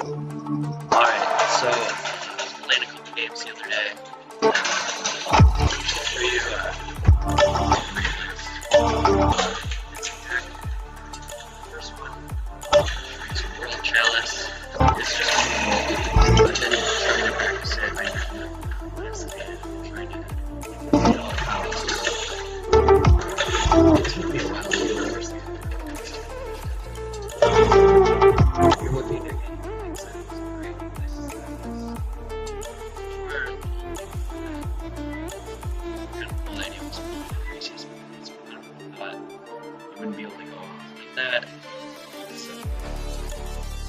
Alright, so I was playing a couple games the other day. For you, first one, World Chalice. It's just I've been trying to practice it right now. Honestly, I'm trying to know how to. It took me a while to understand. You're looking at things that is great. You wouldn't be able to go off like that. So,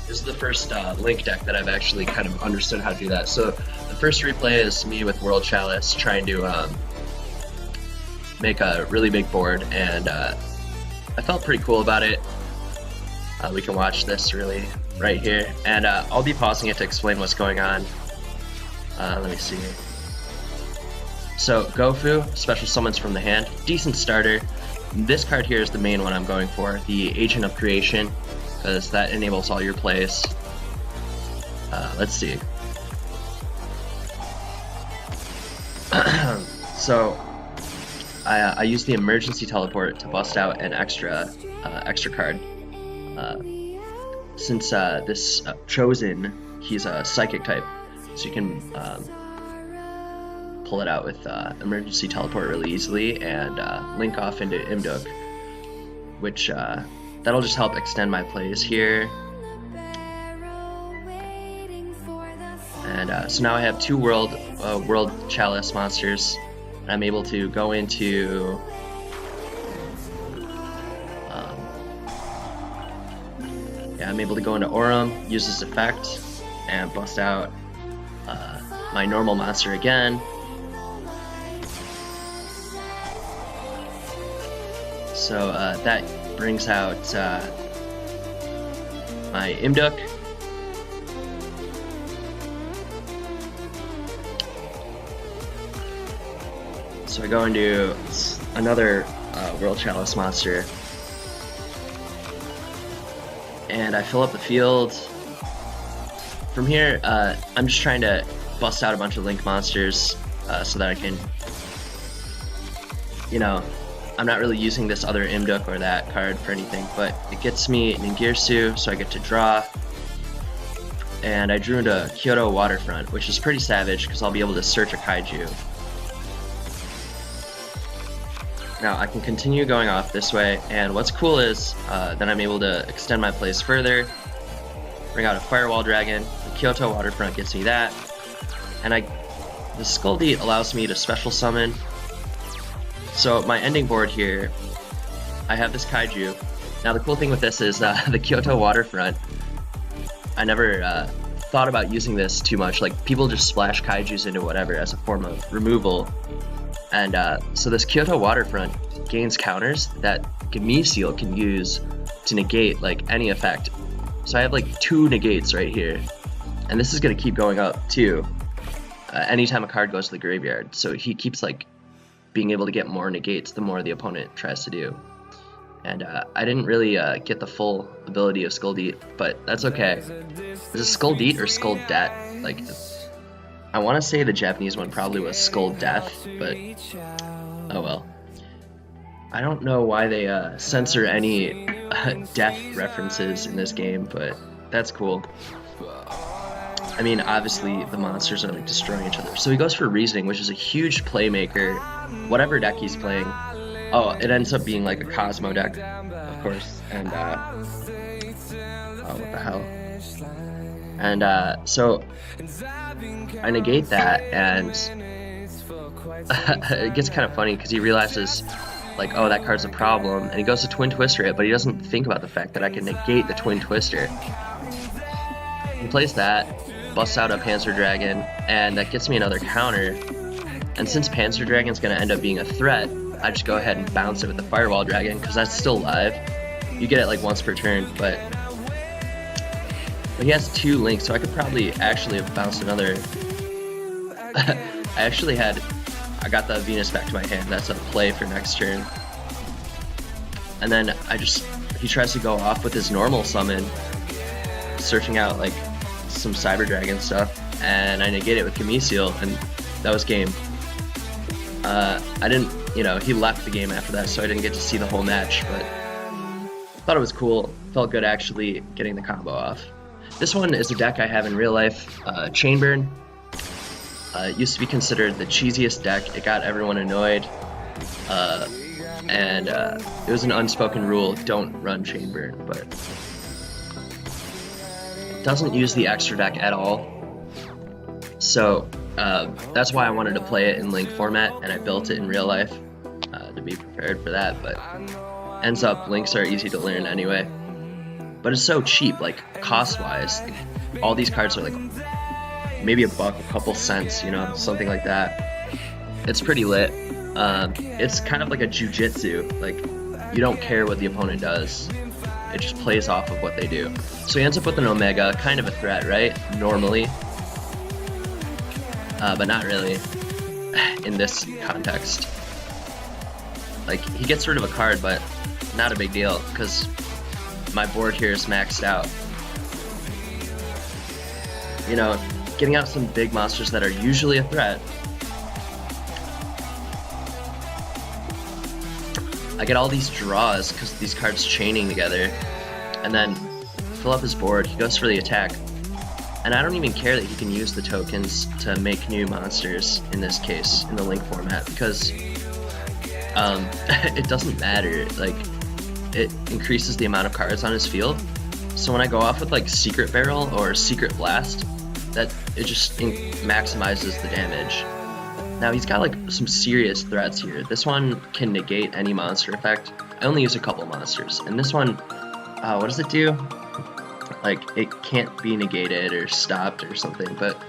this is the first Link deck that I've actually kind of understood how to do that. So the first replay is me with World Chalice trying to make a really big board, and I felt pretty cool about it. We can watch this really right here, and I'll be pausing it to explain what's going on. Let me see. So Gofu, special summons from the hand, decent starter. This card here is the main one I'm going for, the Agent of Creation, because that enables all your plays. Let's see. So I use the emergency teleport to bust out an extra card. Since this Chosen, he's a psychic type, so you can pull it out with emergency teleport really easily and link off into Imduk, which that'll just help extend my plays here. And so now I have two World Chalice monsters, and I'm able to go into I'm able to go into Aurum, use this effect, and bust out my normal monster again. So that brings out my Imduk. So I go into another World Chalice monster, and I fill up the field. From here, I'm just trying to bust out a bunch of Link monsters so that I can, I'm not really using this other Imduk or that card for anything, but it gets me Ningirsu, so I get to draw. And I drew into Kyoto Waterfront, which is pretty savage because I'll be able to search a kaiju. Now I can continue going off this way, and what's cool is then I'm able to extend my plays further, bring out a Firewall Dragon. The Kyoto Waterfront gets me that, and the Skull Deet allows me to special summon. So my ending board here, I have this kaiju. Now the cool thing with this is the Kyoto Waterfront, I never thought about using this too much. Like, people just splash kaijus into whatever as a form of removal. And so this Kyoto Waterfront gains counters that Gamisil can use to negate like any effect. So I have like 2 negates right here. And this is going to keep going up too anytime a card goes to the graveyard. So he keeps like being able to get more negates the more the opponent tries to do. And I didn't really get the full ability of Skull Deet, but that's okay. Is it Skull Deet or Skull Debt? Like, I want to say the Japanese one probably was Skull Death, but oh well. I don't know why they censor any death references in this game, but that's cool. I mean, obviously the monsters are like destroying each other. So he goes for Reasoning, which is a huge playmaker. Whatever deck he's playing. Oh, it ends up being like a Cosmo deck, of course. And oh, what the hell? And so I negate that, and it gets kind of funny because he realizes, like, oh, that card's a problem, and he goes to Twin Twister it, but he doesn't think about the fact that I can negate the Twin Twister. He plays that, busts out a Panzer Dragon, and that gets me another counter. And since Panzer Dragon's going to end up being a threat, I just go ahead and bounce it with the Firewall Dragon, because that's still live. You get it like once per turn, but he has 2 links, so I could probably actually have bounced another. I got the Venus back to my hand. That's a play for next turn. And then he tries to go off with his normal summon, searching out like some Cyber Dragon stuff, and I negate it with Gameciel, and that was game. I didn't, he left the game after that, so I didn't get to see the whole match, but thought it was cool. Felt good actually getting the combo off. This one is a deck I have in real life, Chainburn. It used to be considered the cheesiest deck. It got everyone annoyed, and it was an unspoken rule, don't run Chainburn, but it doesn't use the extra deck at all. So that's why I wanted to play it in Link format, and I built it in real life to be prepared for that, but ends up Links are easy to learn anyway. But it's so cheap, like cost-wise. Like, all these cards are like maybe a buck, a couple cents, something like that. It's pretty lit. It's kind of like a jujitsu. Like, you don't care what the opponent does. It just plays off of what they do. So he ends up with an Omega, kind of a threat, right? Normally. But not really in this context. Like, he gets rid of a card, but not a big deal, because my board here is maxed out. Getting out some big monsters that are usually a threat. I get all these draws because of these cards chaining together, and then fill up his board. He goes for the attack, and I don't even care that he can use the tokens to make new monsters in this case, in the Link format, because it doesn't matter. Like, it increases the amount of cards on his field. So when I go off with like Secret Barrel or Secret Blast, that it just maximizes the damage. Now he's got like some serious threats here. This one can negate any monster effect. I only use a couple monsters, and this one, what does it do? Like, it can't be negated or stopped or something, but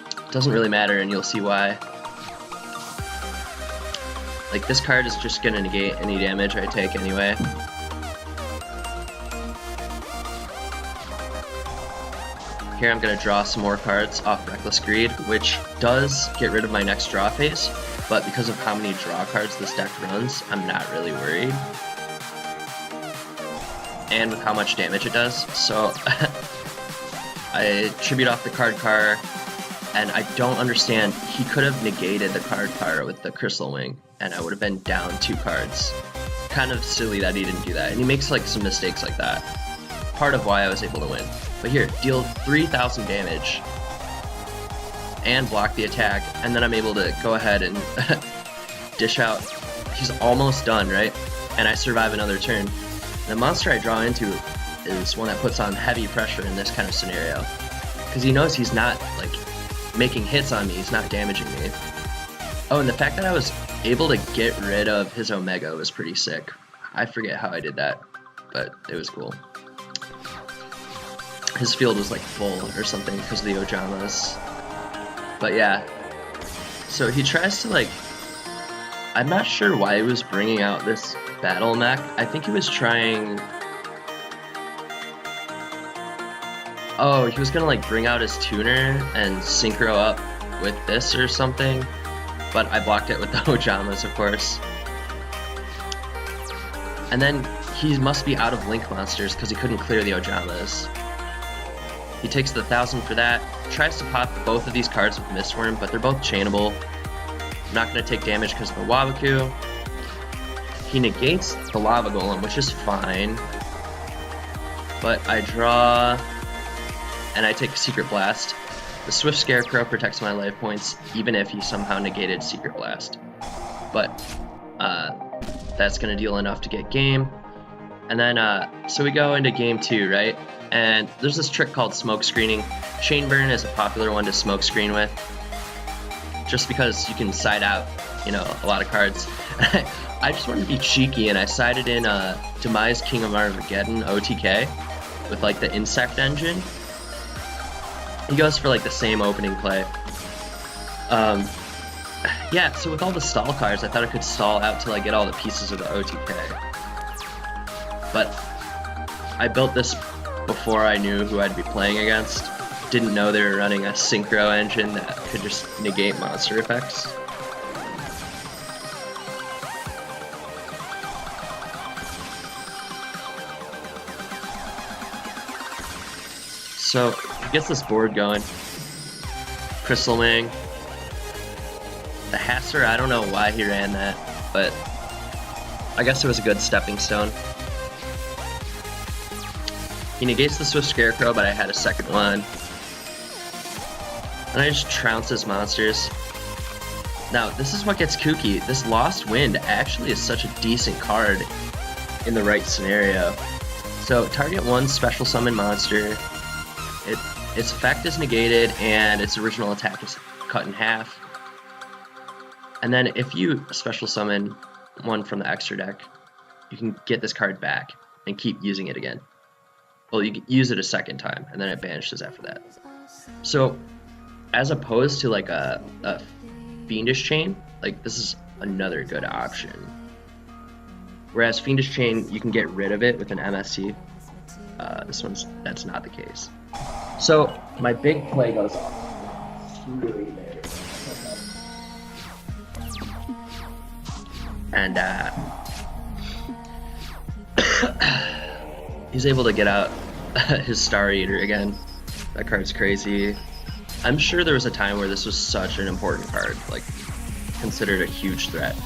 it doesn't really matter, and you'll see why. Like, this card is just gonna negate any damage I take anyway. Here I'm gonna draw some more cards off Reckless Greed, which does get rid of my next draw phase, but because of how many draw cards this deck runs, I'm not really worried. And with how much damage it does, so I tribute off the card car, and I don't understand, he could have negated the card car with the Crystal Wing, and I would have been down 2 cards. Kind of silly that he didn't do that, and he makes like some mistakes like that. Part of why I was able to win. But here, deal 3,000 damage, and block the attack, and then I'm able to go ahead and dish out. He's almost done, right? And I survive another turn. The monster I draw into is one that puts on heavy pressure in this kind of scenario, because he knows he's not like making hits on me, he's not damaging me. Oh, and the fact that I was able to get rid of his Omega was pretty sick. I forget how I did that, but it was cool. His field was like full or something because of the Ojamas. But yeah, so he tries to like, I'm not sure why he was bringing out this battle mech. I think he was trying, oh, he was gonna like bring out his tuner and synchro up with this or something, but I blocked it with the Ojamas, of course. And then he must be out of Link monsters because he couldn't clear the Ojamas. He takes the 1,000 for that, tries to pop both of these cards with Mistworm, but they're both chainable. I'm not going to take damage because of the Waboku. He negates the Lava Golem, which is fine. But I draw, and I take Secret Blast. The Swift Scarecrow protects my life points, even if he somehow negated Secret Blast. But that's going to deal enough to get game. And then, so we go into game 2, right? And there's this trick called smoke screening. Chainburn is a popular one to smoke screen with, just because you can side out, a lot of cards. I just wanted to be cheeky, and I sided in Demise King of Armageddon OTK with like the Insect Engine. He goes for like the same opening play. Yeah, so with all the stall cards, I thought I could stall out till I get all the pieces of the OTK. But I built this before I knew who I'd be playing against. Didn't know they were running a synchro engine that could just negate monster effects. So Gets this board going. Crystal Wing. The Hasser, I don't know why he ran that, but I guess it was a good stepping stone. He negates the Swift Scarecrow, but I had a second one. And I just trounce his monsters. Now, this is what gets kooky. This Lost Wind actually is such a decent card in the right scenario. So, target one special summon monster. Its effect is negated, and its original attack is cut in half. And then if you special summon one from the extra deck, you can get this card back and keep using it again. Well, you can use it a second time, and then it banishes after that. So, as opposed to like a Fiendish Chain, like this is another good option. Whereas Fiendish Chain, you can get rid of it with an MSC. That's not the case. So my big play goes off. Really there. And he's able to get out his Star Eater again. That card's crazy. I'm sure there was a time where this was such an important card, like considered a huge threat.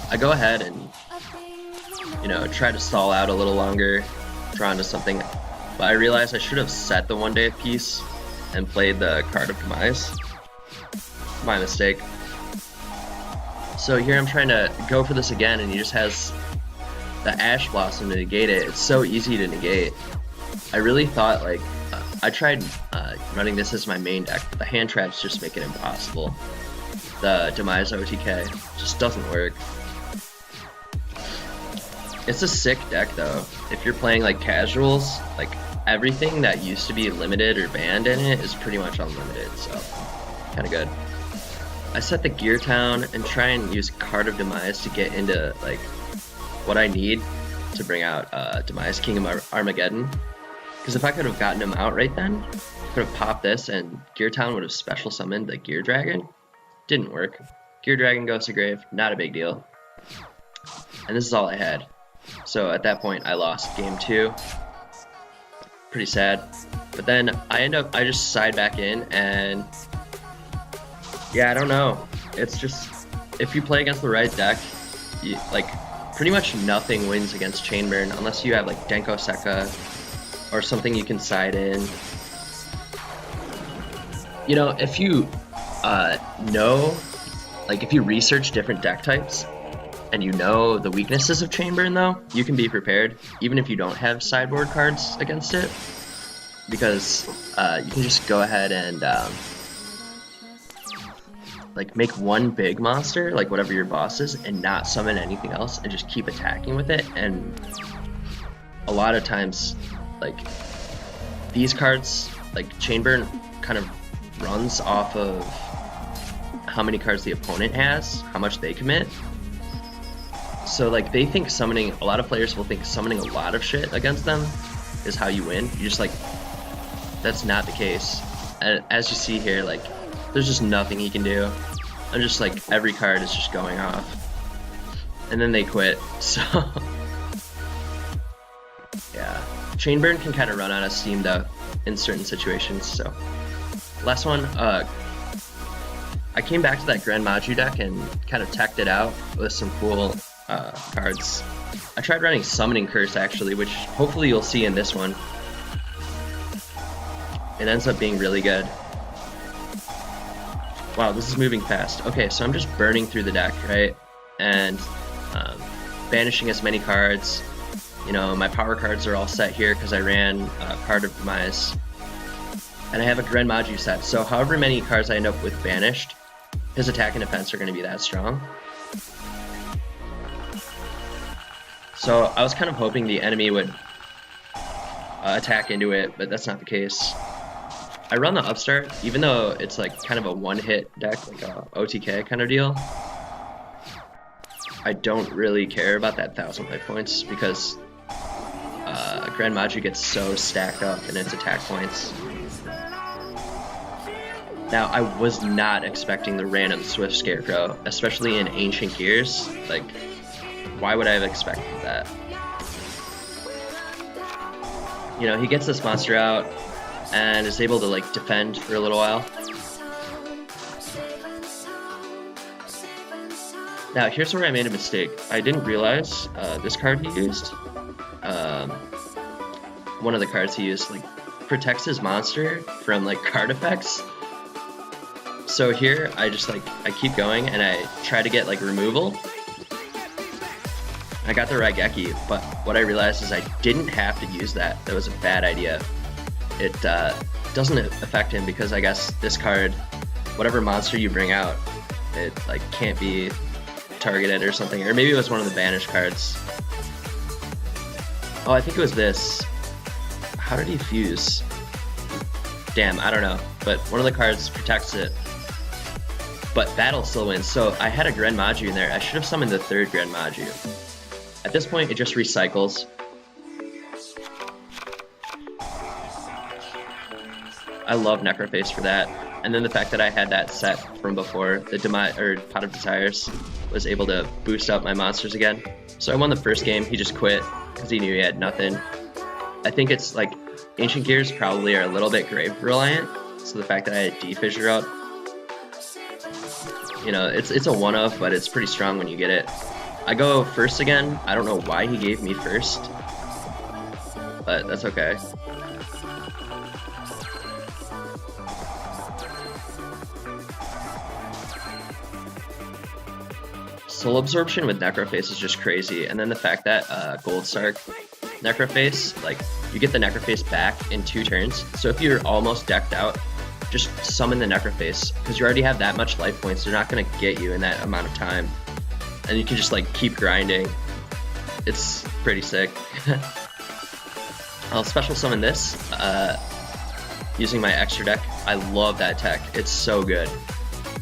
I go ahead and, you know, try to stall out a little longer, draw into something, but I realized I should have set the 1 day of peace and played the Card of Demise. My mistake. So here I'm trying to go for this again, and he just has the Ash Blossom to negate it. It's so easy to negate. I really thought, like, I tried running this as my main deck, but the hand traps just make it impossible. The Demise OTK just doesn't work. It's a sick deck though. If you're playing like casuals, like everything that used to be limited or banned in it is pretty much unlimited, so kind of good. I set the Gear Town and try and use Card of Demise to get into like what I need to bring out Demise King of Armageddon. Because if I could have gotten him out right then, I could have popped this and Gear Town would have special summoned the Gear Dragon. Didn't work. Gear Dragon goes to grave, not a big deal. And this is all I had. So at that point I lost game 2. Pretty sad. But then I just side back in, and yeah, I don't know. It's just, if you play against the right deck, like pretty much nothing wins against Chainburn unless you have like Denko Sekka or something you can side in. You know, if you like if you research different deck types and you know the weaknesses of Chainburn though, you can be prepared even if you don't have sideboard cards against it, because you can just go ahead and like make one big monster, like whatever your boss is, and not summon anything else and just keep attacking with it. And a lot of times, like these cards, like Chainburn kind of runs off of how many cards the opponent has, how much they commit. So like they think summoning, a lot of players will think summoning a lot of shit against them is how you win. You just like, that's not the case. And as you see here, like there's just nothing he can do. I'm just like, every card is just going off. And then they quit, so. Yeah. Chainburn can kind of run out of steam though in certain situations, so. Last one, I came back to that Grand Maju deck and kind of teched it out with some cool cards. I tried running Summoning Curse actually, which hopefully you'll see in this one. It ends up being really good. Wow, this is moving fast. Okay, so I'm just burning through the deck, right? And banishing as many cards. You know, my power cards are all set here because I ran Card of Demise. And I have a Grand Maju set, so however many cards I end up with banished, his attack and defense are going to be that strong. So I was kind of hoping the enemy would attack into it, but that's not the case. I run the Upstart, even though it's like kind of a one-hit deck, like a OTK kind of deal. I don't really care about that 1,000 life points because Grand Maju gets so stacked up in its attack points. Now, I was not expecting the random Swift Scarecrow, especially in Ancient Gears. Like, why would I have expected that? You know, he gets this monster out, and is able to like defend for a little while. Now here's where I made a mistake. I didn't realize this card he used, one of the cards he used, like protects his monster from like card effects. So here I just like, I keep going and I try to get like removal. I got the Raigeki, but what I realized is I didn't have to use that. That was a bad idea. It doesn't affect him because I guess this card, whatever monster you bring out, it like can't be targeted or something. Or maybe it was one of the banished cards. Oh, I think it was this. How did he fuse? Damn, I don't know. But one of the cards protects it. But battle still wins. So I had a Gren Maju in there. I should have summoned the third Gren Maju. At this point, it just recycles. I love Necroface for that. And then the fact that I had that set from before, the Pot of Desires, was able to boost up my monsters again. So I won the first game. He just quit because he knew he had nothing. I think it's like Ancient Gears probably are a little bit grave reliant. So the fact that I had D-Fissure up, you know, it's a one-of, but it's pretty strong when you get it. I go first again. I don't know why he gave me first, but that's okay. Soul Absorption with Necroface is just crazy, and then the fact that Goldsark Necroface, like, you get the Necroface back in 2 turns, so if you're almost decked out, just summon the Necroface, because you already have that much life points, they're not going to get you in that amount of time. And you can just like keep grinding. It's pretty sick. I'll special summon this using my extra deck. I love that tech. It's so good.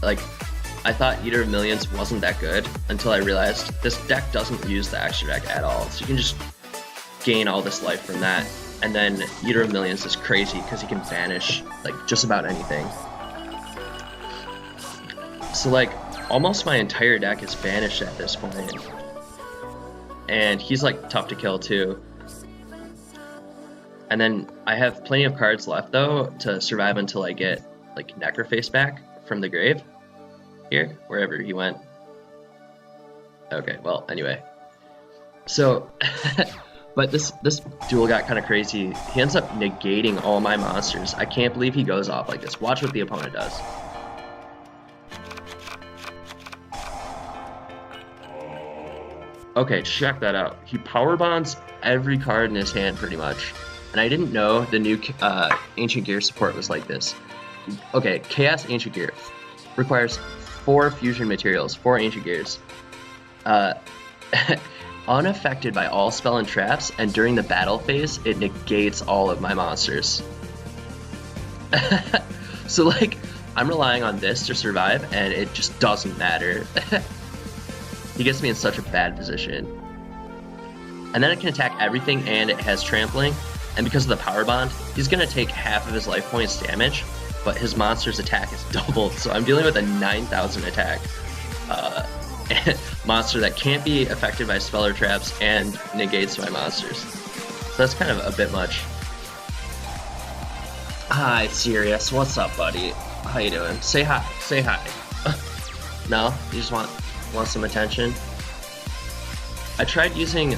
Like, I thought Eater of Millions wasn't that good until I realized this deck doesn't use the extra deck at all. So you can just gain all this life from that. And then Eater of Millions is crazy because he can banish like just about anything. So like, almost my entire deck is banished at this point. And he's like tough to kill too. And then I have plenty of cards left though to survive until I get like Necroface back from the grave. Here, wherever he went. Okay, well, anyway. So, but this duel got kind of crazy. He ends up negating all my monsters. I can't believe he goes off like this. Watch what the opponent does. Okay, check that out. He power bonds every card in his hand pretty much. And I didn't know the new Ancient Gear support was like this. Okay, Chaos Ancient Gear requires 4 fusion materials, 4 Ancient Gears. Unaffected by all spell and traps, and during the battle phase, it negates all of my monsters. So like, I'm relying on this to survive, and it just doesn't matter. He gets me in such a bad position. And then it can attack everything, and it has trampling. And because of the power bond, he's gonna take half of his life points damage, but his monster's attack is doubled. So I'm dealing with a 9,000 attack monster that can't be affected by spell or traps and negates my monsters. So that's kind of a bit much. Hi, Sirius. What's up, buddy? How you doing? Say hi. Say hi. No? You just want some attention? I tried using...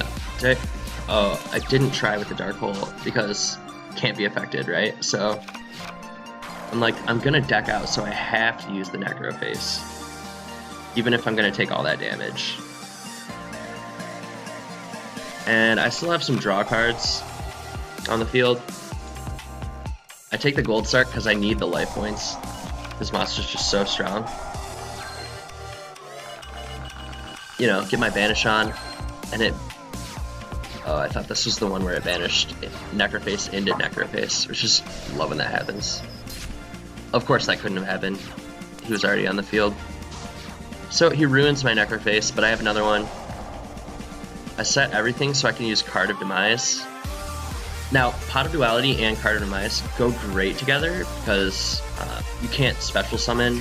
Oh, I didn't try with the Dark Hole because it can't be affected, right? So I'm like, I'm gonna deck out, so I have to use the Necroface, even if I'm gonna take all that damage. And I still have some draw cards on the field. I take the Goldsark because I need the life points. This monster's just so strong. You know, get my banish on, and it... Oh, I thought this was the one where it banished Necroface into Necroface, which is love when that happens. Of course that couldn't have happened. He was already on the field. So he ruins my Necroface, but I have another one. I set everything so I can use Card of Demise. Now, Pot of Duality and Card of Demise go great together because you can't special summon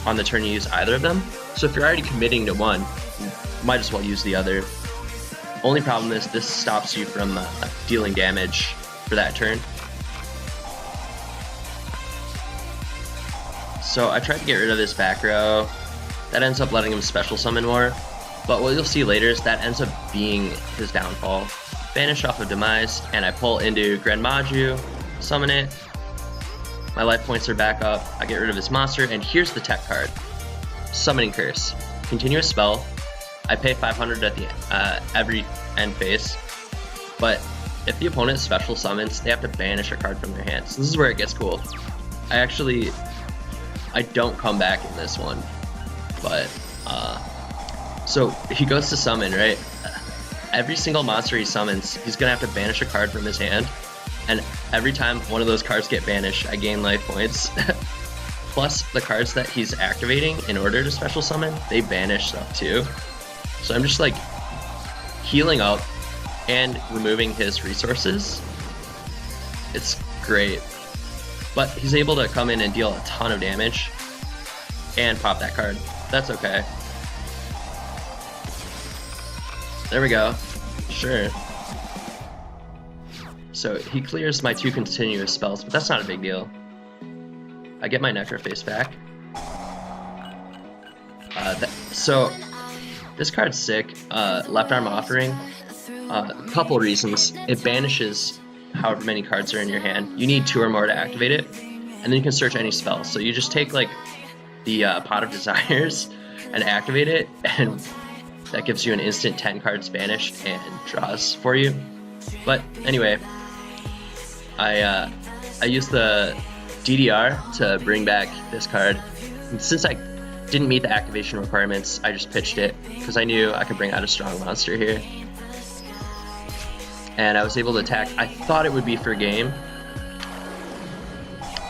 on the turn you use either of them. So if you're already committing to one, you might as well use the other. Only problem is this stops you from dealing damage for that turn. So I tried to get rid of his back row. That ends up letting him special summon more. But what you'll see later is that ends up being his downfall. Banish off of Demise, and I pull into Grenmaju, summon it. My life points are back up. I get rid of his monster, and here's the tech card. Summoning Curse. Continuous spell. I pay 500 at the every end phase. But if the opponent special summons, they have to banish a card from their hand. So this is where it gets cool. I don't come back in this one. But, so he goes to summon, right? Every single monster he summons, he's gonna have to banish a card from his hand. And every time one of those cards get banished, I gain life points. Plus, the cards that he's activating in order to special summon, they banish stuff too. So I'm just like healing up and removing his resources. It's great. But he's able to come in and deal a ton of damage and pop that card. That's okay. There we go. Sure. So he clears my 2 continuous spells, but that's not a big deal. I get my Necroface back. So this card's sick. Left Arm Offering. A couple reasons. It banishes however many cards are in your hand. You need 2 or more to activate it, and then you can search any spell. So you just take like the Pot of Desires and activate it, and that gives you an instant 10 cards banished and draws for you. But anyway, I used the DDR to bring back this card. And since I didn't meet the activation requirements, I just pitched it because I knew I could bring out a strong monster here. And I was able to attack. I thought it would be for game.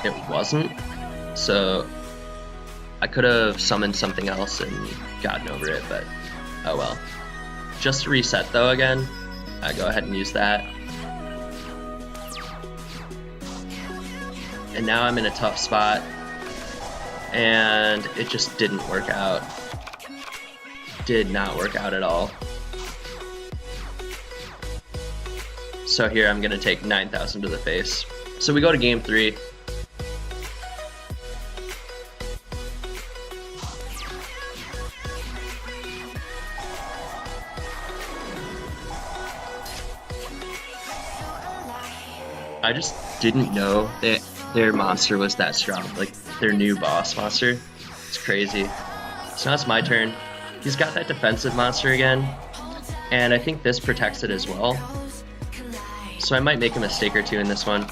It wasn't. So I could have summoned something else and gotten over it, but oh well. Just to reset though again, I go ahead and use that. And now I'm in a tough spot, and it just didn't work out. Did not work out at all. So here I'm gonna take 9,000 to the face. So we go to game 3. I just didn't know that their monster was that strong, like their new boss monster. It's crazy. So now it's my turn. He's got that defensive monster again, and I think this protects it as well. So I might make a mistake or two in this one.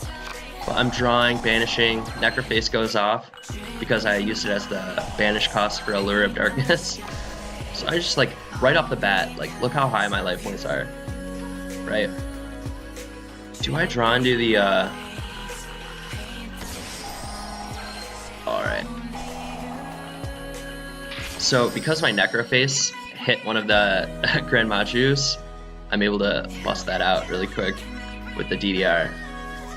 But I'm drawing, banishing, Necroface goes off because I used it as the banish cost for Allure of Darkness. So I just like, right off the bat, like look how high my life points are, right? Do I draw into the, Alright. So because my Necroface hit one of the Grenmajus, I'm able to bust that out really quick with the DDR.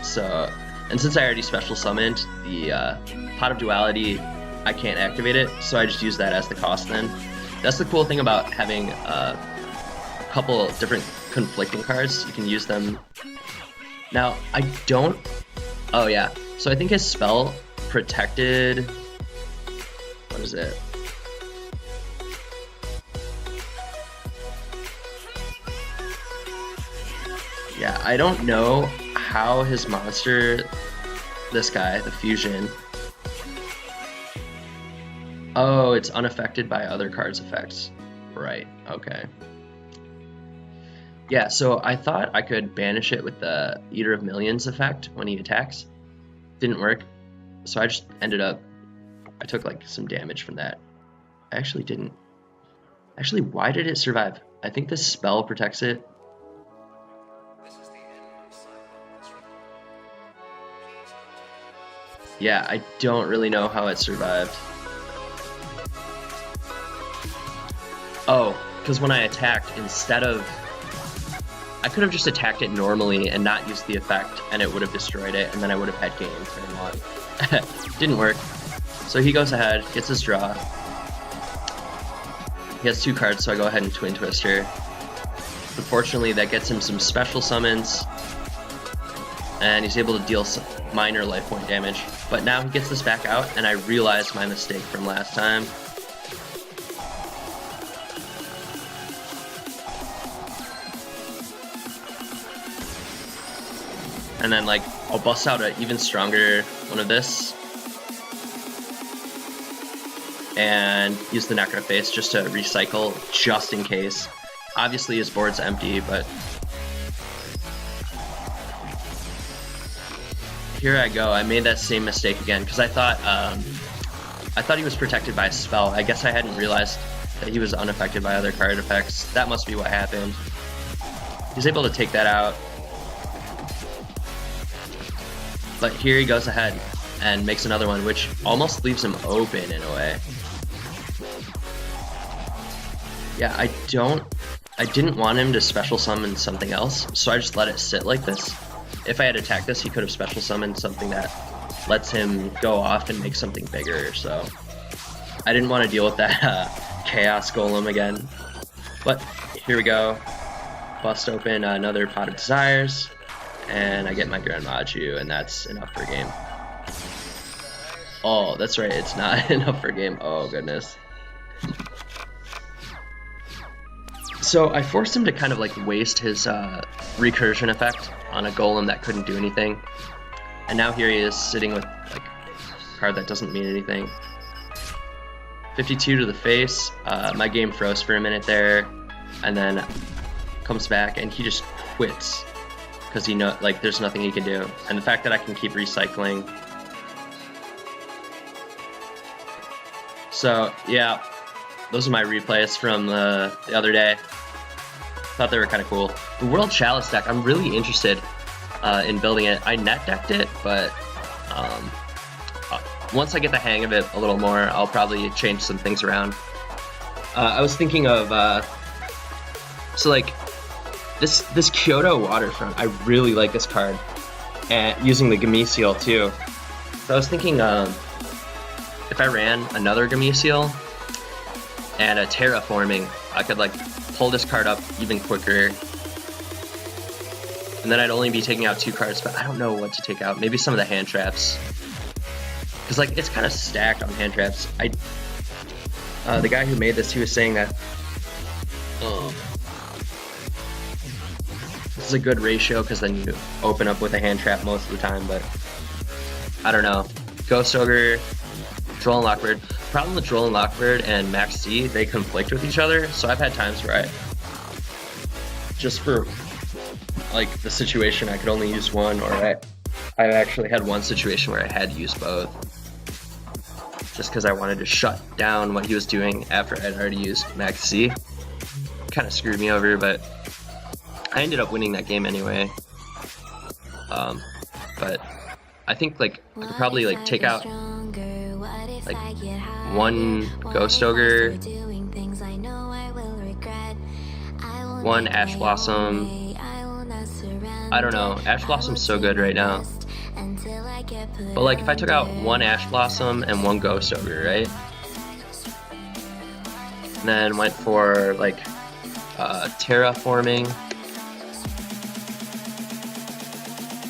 So, and since I already special summoned the Pot of Duality, I can't activate it, so I just use that as the cost then. That's the cool thing about having a couple different conflicting cards. You can use them. Now, I don't... Oh yeah, so I think his spell protected... What is it? Yeah, I don't know how his monster, this guy, the fusion... Oh, it's unaffected by other cards' effects. Right, okay. Yeah, so I thought I could banish it with the Eater of Millions effect when he attacks. Didn't work. So I just ended up... I took like some damage from that. I actually didn't. Actually, why did it survive? I think this spell protects it. Yeah, I don't really know how it survived. Oh, because when I attacked, instead of... I could have just attacked it normally and not used the effect, and it would have destroyed it, and then I would have had game turn 1. Didn't work. So he goes ahead, gets his draw. He has 2 cards, so I go ahead and Twin Twister. Unfortunately, that gets him some special summons. and he's able to deal some minor life point damage. But now he gets this back out, and I realized my mistake from last time. And then, like, I'll bust out an even stronger one of this. And use the Necroface just to recycle, just in case. Obviously his board's empty, but... Here I go, I made that same mistake again, because I thought he was protected by a spell. I guess I hadn't realized that he was unaffected by other card effects. That must be what happened. He's able to take that out. But here he goes ahead and makes another one, which almost leaves him open in a way. Yeah, I didn't want him to special summon something else, so I just let it sit like this. If I had attacked this, he could have special summoned something that lets him go off and make something bigger, so I didn't want to deal with that Chaos Golem again. But here we go. Bust open another Pot of Desires, and I get my Grand Maju, and that's enough for a game. Oh, that's right, it's not enough for a game. Oh, goodness. So I forced him to kind of like waste his recursion effect on a golem that couldn't do anything. And now here he is sitting with like a card that doesn't mean anything. 52 to the face. My game froze for a minute there, and then comes back and he just quits because he know like there's nothing he can do. And the fact that I can keep recycling. So yeah, those are my replays from the other day. Thought they were kind of cool. The World Chalice deck, I'm really interested in building it. I net decked it, but once I get the hang of it a little more, I'll probably change some things around. I was thinking of so like this Kyoto Waterfront. I really like this card, and using the Gameciel too. So I was thinking if I ran another Gameciel and a Terraforming, I could like pull this card up even quicker. And then I'd only be taking out 2 cards, but I don't know what to take out. Maybe some of the hand traps. Because like it's kind of stacked on hand traps. The guy who made this, he was saying that this is a good ratio because then you open up with a hand trap most of the time, but I don't know. Ghost Ogre, Droll and Lockbird. Problem with Droll and Lockbird and Max C, they conflict with each other, so I've had times where just for like the situation, I could only use one, or I actually had one situation where I had to use both. Just because I wanted to shut down what he was doing after I'd already used Max C. Kind of screwed me over, but I ended up winning that game anyway. But I think like I could probably like take out like one Ghost Ogre, one Ash Blossom. I don't know, Ash Blossom's so good right now. But like if I took out one Ash Blossom and one Ghost Ogre, right? And then went for like Terraforming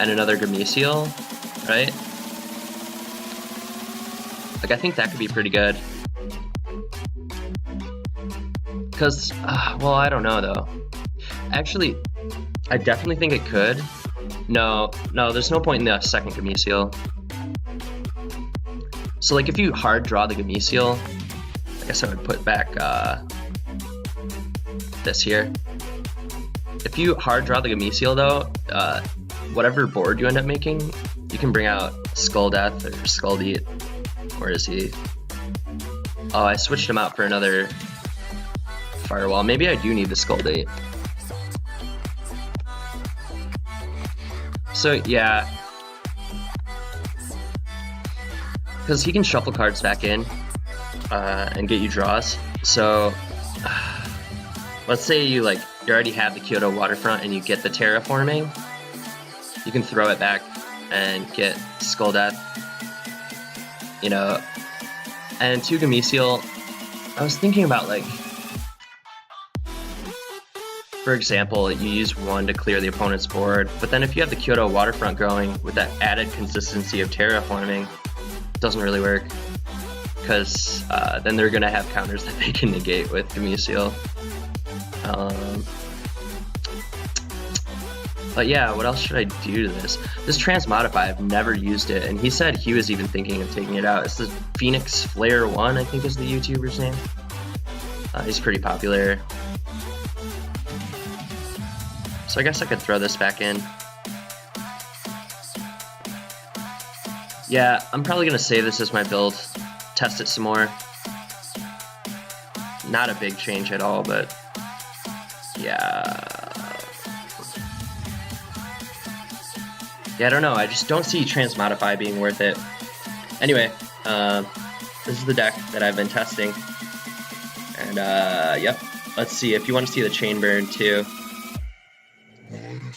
and another Gameciel, right? Like I think that could be pretty good. Because, well, I don't know though. Actually, I definitely think it could. No, there's no point in the second Gameciel. So like if you hard draw the Gameciel, I guess I would put back this here. If you hard draw the Gameciel though, whatever board you end up making, you can bring out Skull Death or Skull Deet. Where is he? Oh, I switched him out for another Firewall. Maybe I do need the Skull Deet. So yeah, because he can shuffle cards back in and get you draws. So let's say you already have the Kyoto Waterfront and you get the Terraforming, you can throw it back and get Skull Death, you know. And 2 Gameciel, I was thinking about like For example, you use one to clear the opponent's board, but then if you have the Kyoto Waterfront going with that added consistency of terraforming, it doesn't really work, because then they're going to have counters that they can negate with Gumusil. But yeah, what else should I do to this? This Transmodify, I've never used it, and he said he was even thinking of taking it out. It's the Phoenix Flare 1, I think is the YouTuber's name. He's pretty popular. So I guess I could throw this back in. Yeah, I'm probably going to save this as my build, test it some more. Not a big change at all, but yeah. Yeah, I don't know. I just don't see Transmodify being worth it. Anyway, this is the deck that I've been testing. And, yep. Let's see. If you want to see the chain burn, too.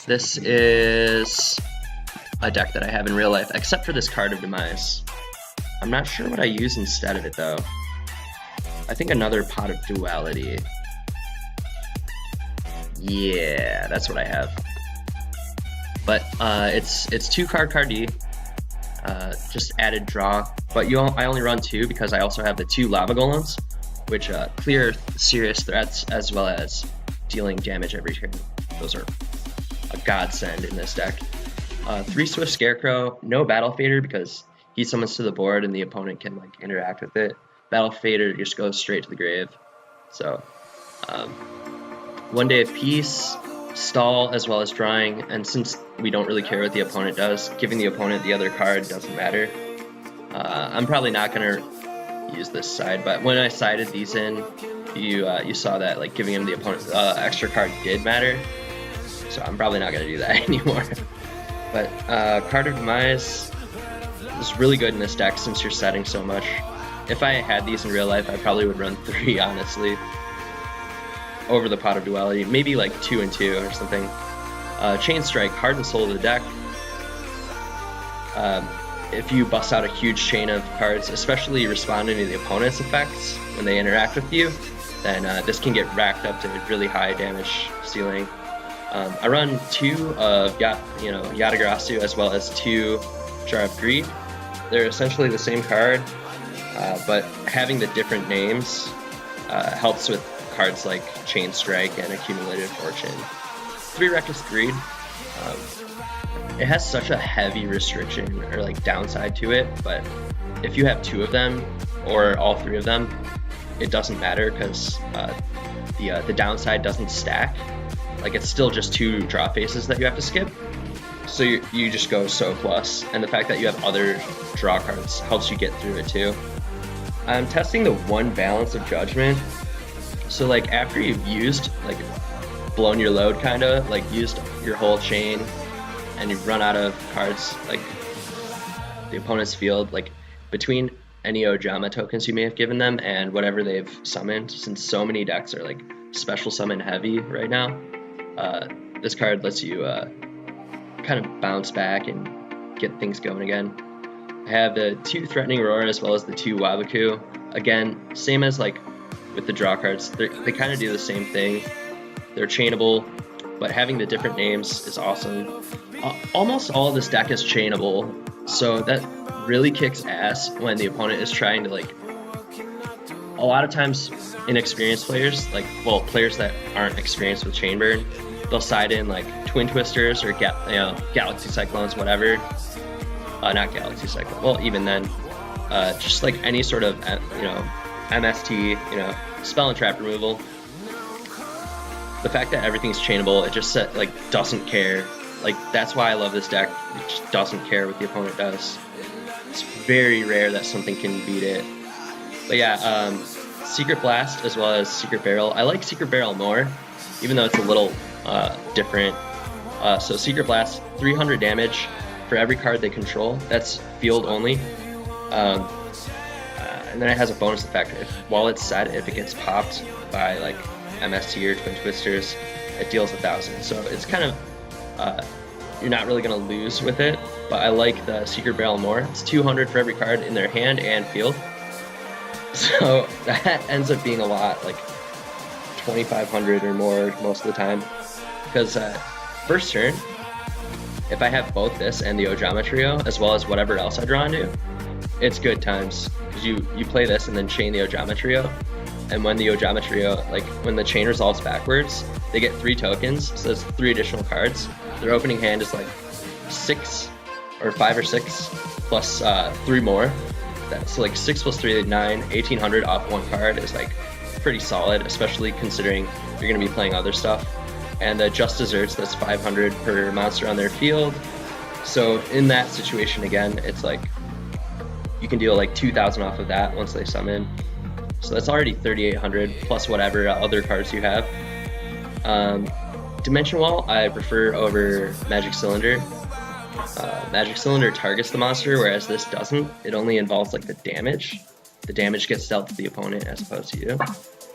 This is a deck that I have in real life, except for this Card of Demise. I'm not sure what I use instead of it, though. I think another Pot of Duality. Yeah, that's what I have. But it's 2 card Cardi, just added draw. But I only run 2 because I also have the 2 Lava Golems, which clear serious threats as well as dealing damage every turn. Those are a godsend in this deck. 3 Swift Scarecrow, no Battle Fader because he summons to the board and the opponent can like interact with it. Battle Fader just goes straight to the grave. So 1 Day of Peace, stall as well as drawing, and since we don't really care what the opponent does, giving the opponent the other card doesn't matter. I'm probably not gonna use this side, but when I sided these in, you saw that like giving him the opponent extra card did matter, so I'm probably not gonna do that anymore. But Card of Demise is really good in this deck since you're setting so much. If I had these in real life, I probably would run 3 honestly over the Pot of Duality, maybe like 2 and 2 or something. Chain Strike, heart and soul of the deck. If you bust out a huge chain of cards, especially responding to the opponent's effects when they interact with you, then this can get racked up to really high damage ceiling. I run 2 of Yatagarasu as well as 2 Jar of Greed. They're essentially the same card, but having the different names helps with cards like Chain Strike and Accumulated Fortune. 3 Reckless Greed. It has such a heavy restriction or like downside to it, but if you have 2 of them or all 3 of them, it doesn't matter because the downside doesn't stack. Like it's still just 2 draw faces that you have to skip. So you just go so plus, and the fact that you have other draw cards helps you get through it too. I'm testing the 1 Balance of Judgment. So like after you've used, like blown your load kinda, like used your whole chain and you've run out of cards, like the opponent's field, like between any Ojama tokens you may have given them and whatever they've summoned, since so many decks are like special summon heavy right now, this card lets you kind of bounce back and get things going again. I have the 2 Threatening Roar as well as the 2 Waboku. Again, same as like with the draw cards, they kind of do the same thing. They're chainable, but having the different names is awesome. Almost all of this deck is chainable, so that really kicks ass when the opponent is trying to like. A lot of times, inexperienced players, like players that aren't experienced with chain burn, they'll side in like Twin Twisters or Galaxy Cyclones, whatever. Not Galaxy Cyclone. Well, even then, just like any sort of MST, spell and trap removal. The fact that everything's chainable, it just doesn't care. Like that's why I love this deck. It just doesn't care what the opponent does. It's very rare that something can beat it. But yeah, Secret Blast as well as Secret Barrel. I like Secret Barrel more, even though it's a little different. So Secret Blast, 300 damage for every card they control. That's field only. And then it has a bonus effect. While it's set, if it gets popped by like MST or Twin Twisters, it deals 1,000. So it's kind of, you're not really going to lose with it, but I like the Secret Barrel more. It's 200 for every card in their hand and field. So that ends up being a lot, like 2,500 or more most of the time. because first turn, if I have both this and the Ojama Trio, as well as whatever else I draw into, it's good times. Because you play this and then chain the Ojama Trio, and when the Ojama Trio, like when the chain resolves backwards, they get 3 tokens, so that's 3 additional cards. Their opening hand is like 6 or 5 or 6 plus 3 more. So like 6 plus 3, 9, 1800 off 1 card is like pretty solid, especially considering you're going to be playing other stuff. And the Just Desserts, that's 500 per monster on their field. So in that situation, again, it's like you can deal like 2,000 off of that once they summon. So that's already 3,800 plus whatever other cards you have. Dimension Wall I prefer over Magic Cylinder. Magic Cylinder targets the monster, whereas this doesn't. It only involves like the damage. The damage gets dealt to the opponent as opposed to you.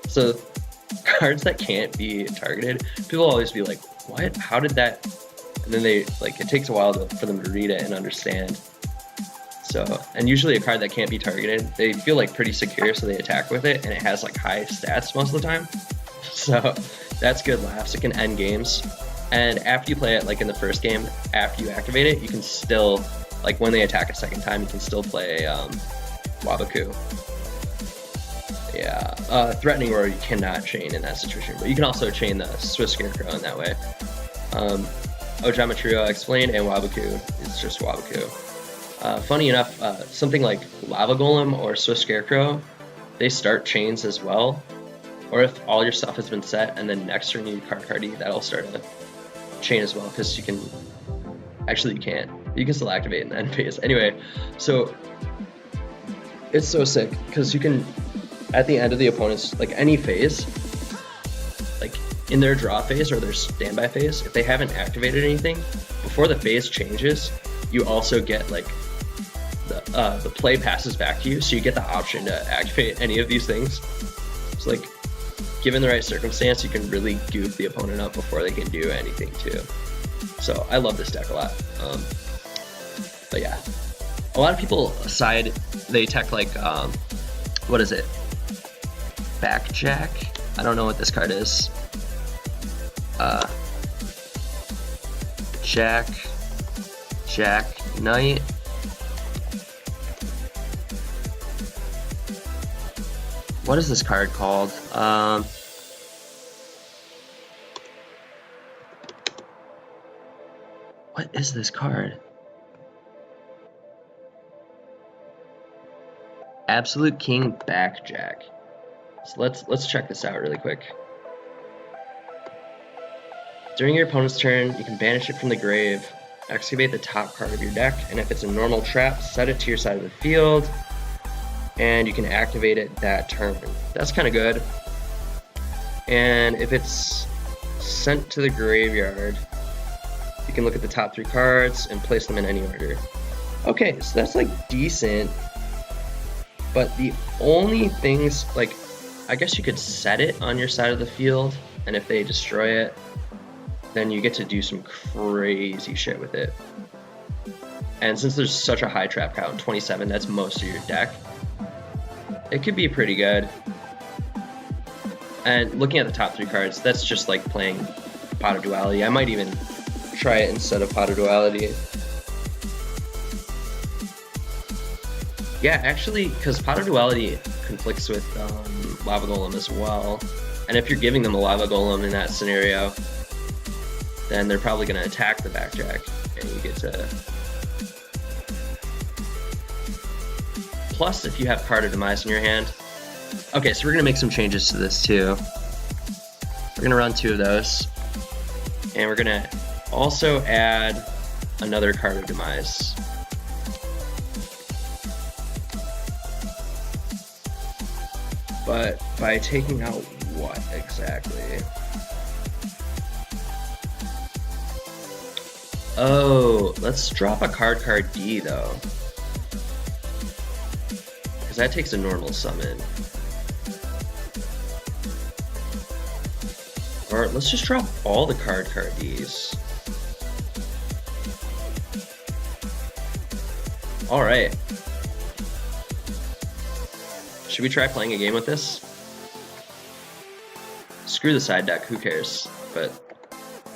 So cards that can't be targeted, people always be like, what? How did that? And then they like, it takes a while for them to read it and understand. So, and usually a card that can't be targeted, they feel like pretty secure, so they attack with it, and it has like high stats most of the time. So that's good laughs. It can end games. And after you play it, like in the first game, after you activate it, you can still, like when they attack a second time, you can still play Waboku. Yeah, Threatening Roar you cannot chain in that situation, but you can also chain the Swiss Scarecrow in that way. Ojama Trio I explained, and Waboku is just Waboku. Funny enough, something like Lava Golem or Swiss Scarecrow, they start chains as well. Or if all your stuff has been set and then next turn you card that'll start a chain as well, because you can, actually you can't. You can still activate in the end phase. Anyway, so it's so sick, because you can, at the end of the opponent's, like any phase, like in their draw phase or their standby phase, if they haven't activated anything, before the phase changes, you also get like, the play passes back to you, so you get the option to activate any of these things. So like, given the right circumstance, you can really goof the opponent up before they can do anything too. So I love this deck a lot. But yeah, a lot of people aside, they tech like, what is it? Backjack? I don't know what this card is. Jack Knight. What is this card called? What is this card? Absolute King Backjack. So let's check this out really quick. During your opponent's turn, you can banish it from the grave, excavate the top card of your deck, and if it's a normal trap, set it to your side of the field, and you can activate it that turn. That's kind of good. And if it's sent to the graveyard, you can look at the top 3 cards and place them in any order. Okay, so that's like decent, but the only things, like, I guess you could set it on your side of the field, and if they destroy it, then you get to do some crazy shit with it. And since there's such a high trap count, 27, that's most of your deck, it could be pretty good. And looking at the top 3 cards, that's just like playing Pot of Duality. I might even try it instead of Pot of Duality. Yeah, actually, because Pot of Duality conflicts with Lava Golem as well. And if you're giving them a Lava Golem in that scenario, then they're probably going to attack the Backjack, and you get to... Plus, if you have Card of Demise in your hand... Okay, so we're going to make some changes to this too. We're going to run 2 of those. And we're going to also add another Card of Demise. But by taking out what exactly? Oh, let's drop a card D though. Because that takes a normal summon. Or let's just drop all the card Ds. Alright. Should we try playing a game with this? Screw the side deck, who cares? But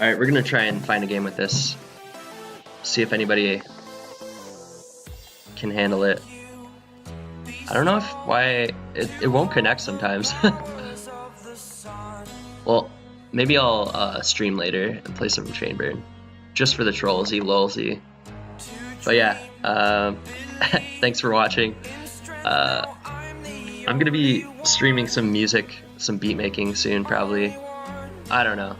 Alright, we're gonna try and find a game with this. See if anybody can handle it. I don't know why it won't connect sometimes. Well, maybe I'll stream later and play some Chainburn. Just for the trollsy lolsy. But yeah, thanks for watching. I'm gonna be streaming some music, some beat making soon probably. I don't know.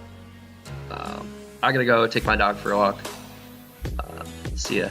I gotta go take my dog for a walk. See ya.